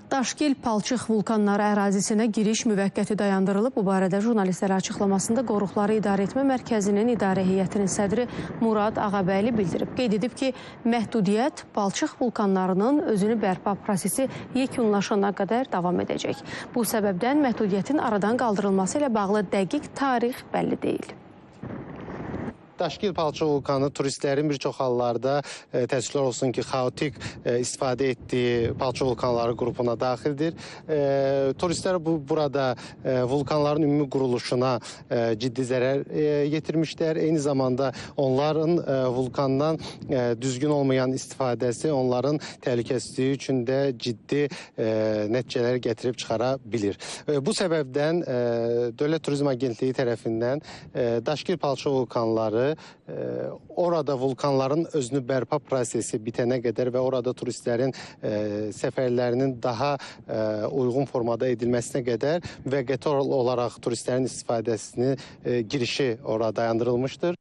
Daşgil Palçıq vulkanları ərazisinə giriş müvəqqəti dayandırılıb. Bu barədə jurnalistlərə açıqlamasında Qoruqları İdarəetmə Mərkəzinin idarə heyətinin sədri Murad Ağabəyli bildirib. Qeyd edib ki, məhdudiyyət Palçıq vulkanlarının özünü bərpa prosesi yekunlaşana qədər davam edəcək. Bu səbəbdən məhdudiyyətin aradan qaldırılması ilə bağlı dəqiq tarix bəlli deyil. Daşgil Palçıq vulkanı turistlərin bir çox hallarda təəssüflər olsun ki, xaotik istifadə etdiyi Palçıq vulkanları qrupuna daxildir. Turistlər burada vulkanların ümumi quruluşuna ciddi zərər yetirmişlər. Eyni zamanda onların vulkandan düzgün olmayan istifadəsi onların təhlükəsizliyi üçün də ciddi nəticələr gətirib çıxara bilir. Bu səbəbdən Dövlət Turizm Agentliyi tərəfindən Daşgil Palçıq vulkanları orada vulkanların özünü bərpa prosesi bitənə qədər və orada turistlərin səfərlərinin daha uyğun formada edilməsinə qədər müvəqqəti olaraq turistlərin istifadəsini girişi orada dayandırılmışdır.